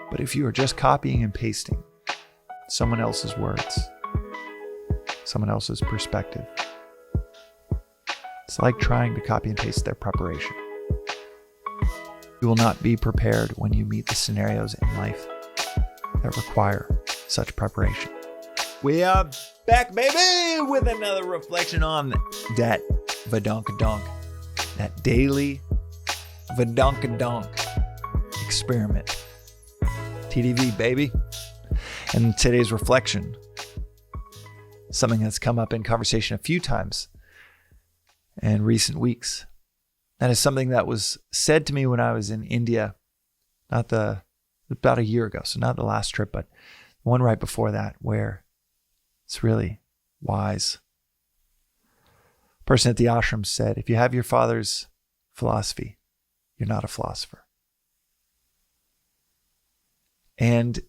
But if you are just copying and pasting someone else's words, someone else's perspective, it's like trying to copy and paste their preparation. You will not be prepared when you meet the scenarios in life that require such preparation. We are back, baby, with another reflection on that Vedantic, that Daily Vedantic experiment. TDV, baby. And today's reflection, something that's come up in conversation a few times in recent weeks. That is something that was said to me when I was in India, about a year ago. So not the last trip, but the one right before that, where it's really wise. A person at the ashram said, if you have your father's philosophy, you're not a philosopher. And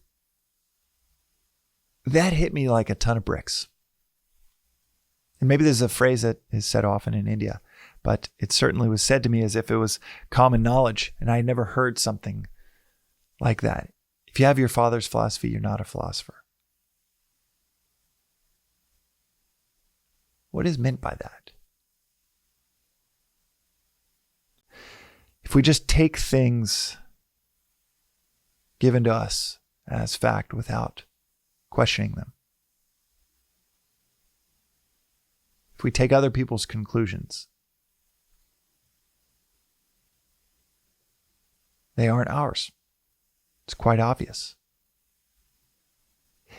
that hit me like a ton of bricks. And maybe there's a phrase that is said often in India, but it certainly was said to me as if it was common knowledge, and I had never heard something like that. If you have your father's philosophy, you're not a philosopher. What is meant by that? If we just take things given to us as fact without questioning them, if we take other people's conclusions, they aren't ours. It's quite obvious.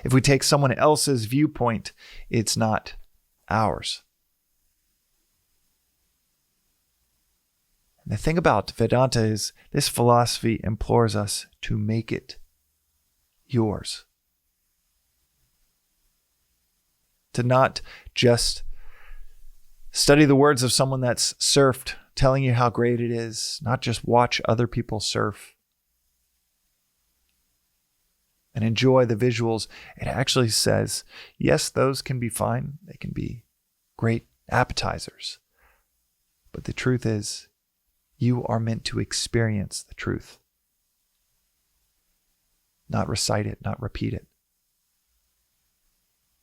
If we take someone else's viewpoint, it's not ours. And the thing about Vedanta is this philosophy implores us to make it yours. To not just study the words of someone that's surfed, telling you how great it is, not just watch other people surf and enjoy the visuals. It actually says, yes, those can be fine. They can be great appetizers. But the truth is, you are meant to experience the truth. Not recite it, not repeat it.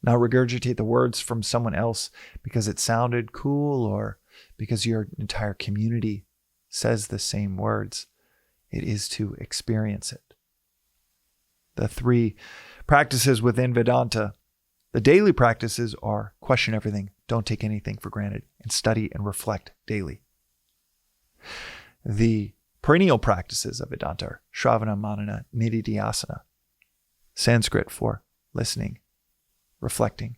Not regurgitate the words from someone else because it sounded cool or because your entire community says the same words. It is to experience it. The three practices within Vedanta, the daily practices are question everything, don't take anything for granted, and study and reflect daily. The perennial practices of Vedanta are Shravana, Manana, Nididhyasana, Sanskrit for listening, reflecting,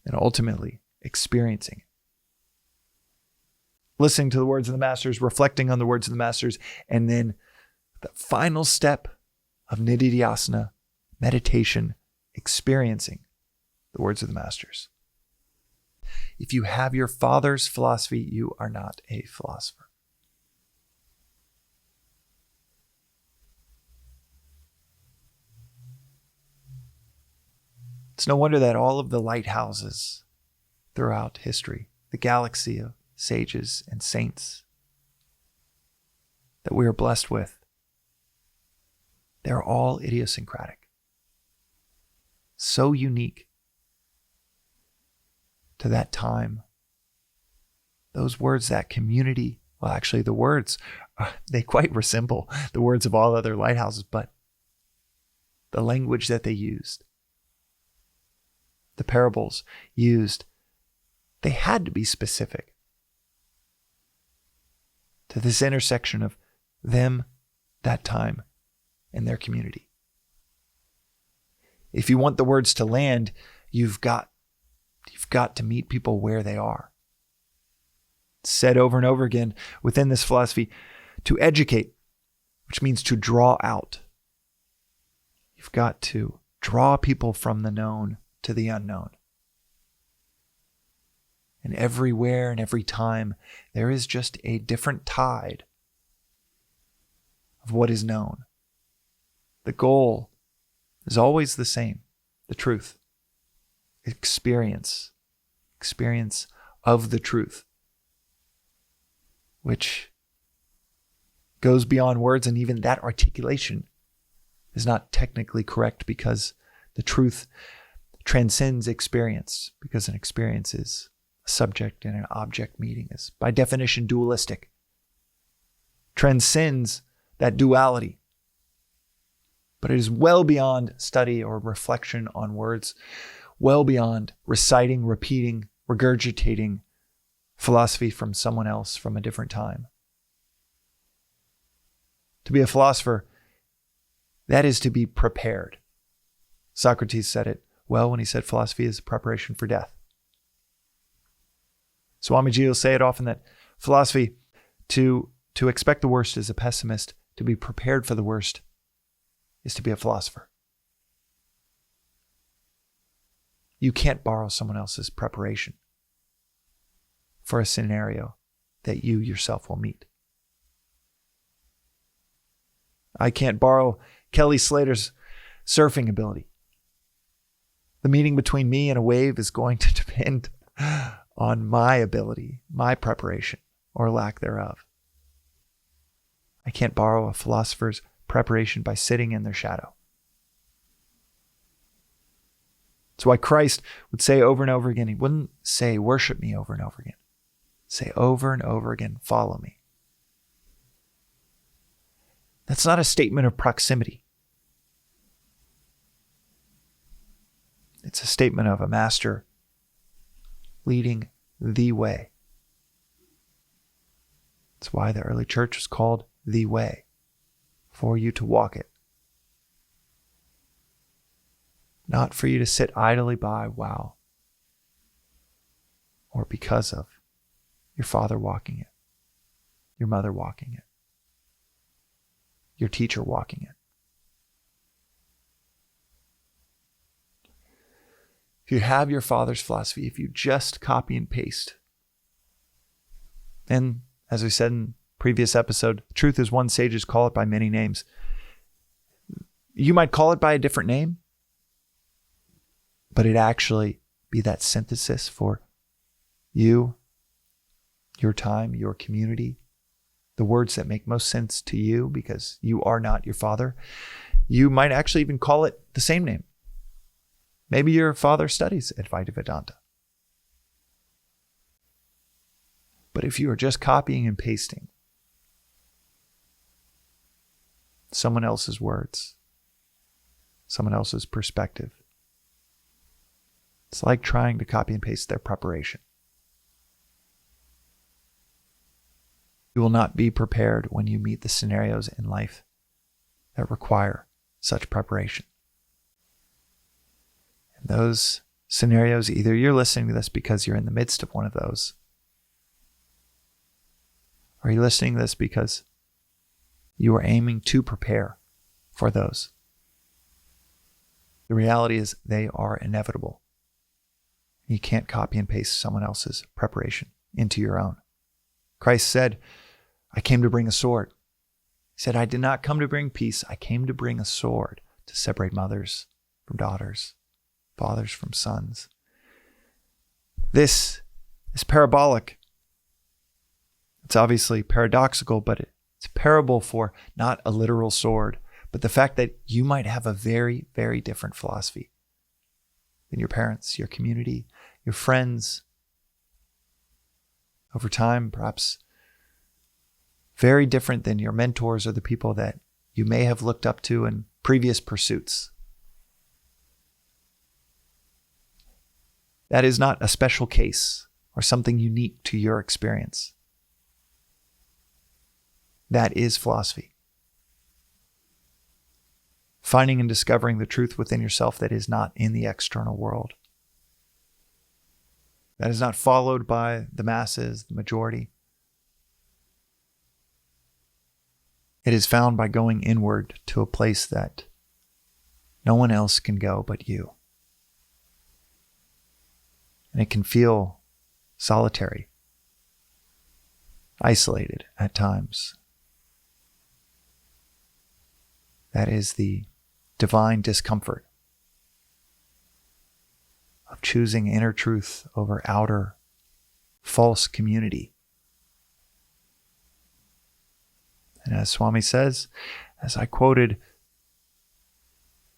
and ultimately experiencing. Listening to the words of the masters, reflecting on the words of the masters, and then the final step of Nididhyasana, meditation, experiencing the words of the masters. If you have your father's philosophy, you are not a philosopher. It's no wonder that all of the lighthouses throughout history, the galaxy of sages and saints that we are blessed with, they're all idiosyncratic. So unique to that time. Those words, that community, well, actually the words, they quite resemble the words of all other lighthouses, but the language that they used, the parables used, they had to be specific to this intersection of them, that time, and their community. If you want the words to land, you've got to meet people where they are. It's said over and over again within this philosophy, to educate, which means to draw out. You've got to draw people from the known to the unknown. And everywhere and every time, there is just a different tide of what is known. The goal is always the same, the truth. Experience of the truth, which goes beyond words, and even that articulation is not technically correct because the truth transcends experience, because an experience is a subject and an object meeting, is by definition dualistic, transcends that duality. But it is well beyond study or reflection on words, well beyond reciting, repeating, regurgitating philosophy from someone else from a different time. To be a philosopher, that is to be prepared. Socrates said it well when he said philosophy is preparation for death. Swamiji will say it often that philosophy, to expect the worst is a pessimist, to be prepared for the worst is to be a philosopher. You can't borrow someone else's preparation for a scenario that you yourself will meet. I can't borrow Kelly Slater's surfing ability. The meeting between me and a wave is going to depend on my ability, my preparation, or lack thereof. I can't borrow a philosopher's preparation by sitting in their shadow. That's why Christ would say over and over again, he wouldn't say, worship me over and over again. Say over and over again, follow me. That's not a statement of proximity. It's a statement of a master leading the way. That's why the early church was called the way, for you to walk it. Not for you to sit idly by while, or because of your father walking it, your mother walking it, your teacher walking it. If you have your father's philosophy, if you just copy and paste, then, as we said in previous episode, truth is one, sages call it by many names. You might call it by a different name, but it actually be that synthesis for you, your time, your community, the words that make most sense to you because you are not your father. You might actually even call it the same name. Maybe your father studies Advaita Vedanta. But if you are just copying and pasting someone else's words, someone else's perspective, it's like trying to copy and paste their preparation. You will not be prepared when you meet the scenarios in life that require such preparation. And those scenarios, either you're listening to this because you're in the midst of one of those, or you're listening to this because you are aiming to prepare for those. The reality is they are inevitable. You can't copy and paste someone else's preparation into your own. Christ said, I came to bring a sword. He said, I did not come to bring peace. I came to bring a sword to separate mothers from daughters, fathers from sons. This is parabolic. It's obviously paradoxical, but it's a parable for not a literal sword, but the fact that you might have a very, very different philosophy than your parents, your community, your friends. Over time, perhaps very different than your mentors or the people that you may have looked up to in previous pursuits. That is not a special case or something unique to your experience. That is philosophy. Finding and discovering the truth within yourself that is not in the external world. That is not followed by the masses, the majority. It is found by going inward to a place that no one else can go but you. And it can feel solitary, isolated at times. That is the divine discomfort of choosing inner truth over outer false community. And as Swami says, as I quoted,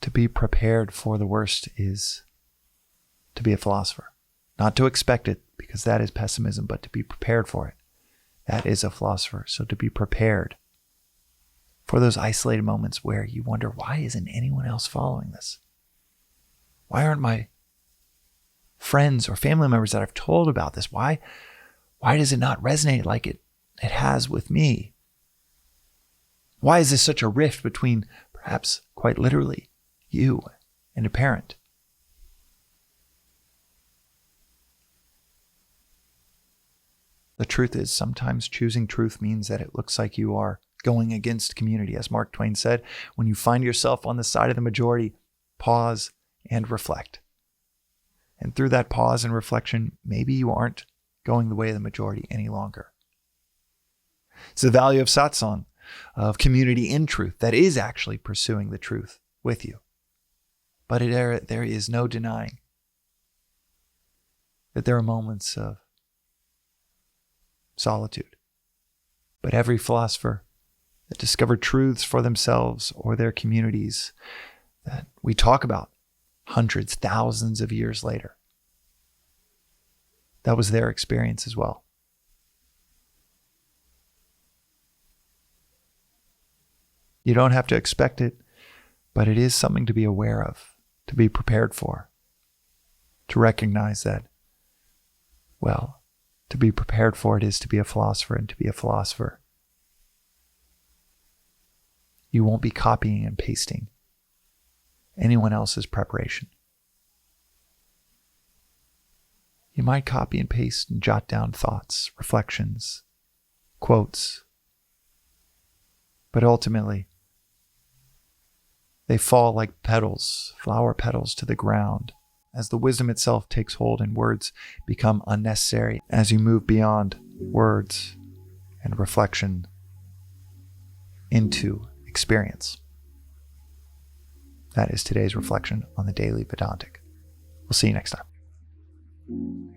To be prepared for the worst is to be a philosopher. Not to expect it, because that is pessimism, but to be prepared for it. That is a philosopher. So to be prepared for those isolated moments where you wonder, why isn't anyone else following this? Why aren't my friends or family members that I've told about this, why does it not resonate like it has with me? Why is this such a rift between, perhaps quite literally, you and a parent? The truth is, sometimes choosing truth means that it looks like you are going against community. As Mark Twain said, when you find yourself on the side of the majority, pause and reflect. And through that pause and reflection, maybe you aren't going the way of the majority any longer. It's the value of satsang, of community in truth, that is actually pursuing the truth with you. But there is no denying that there are moments of solitude. But every philosopher that discovered truths for themselves or their communities that we talk about hundreds, thousands of years later, that was their experience as well. You don't have to expect it, but it is something to be aware of, to be prepared for, to recognize that, well, to be prepared for it is to be a philosopher, and to be a philosopher, you won't be copying and pasting anyone else's preparation. You might copy and paste and jot down thoughts, reflections, quotes, but ultimately, they fall like petals, flower petals to the ground, as the wisdom itself takes hold and words become unnecessary as you move beyond words and reflection into experience. That is today's reflection on the Daily Vedantic. We'll see you next time.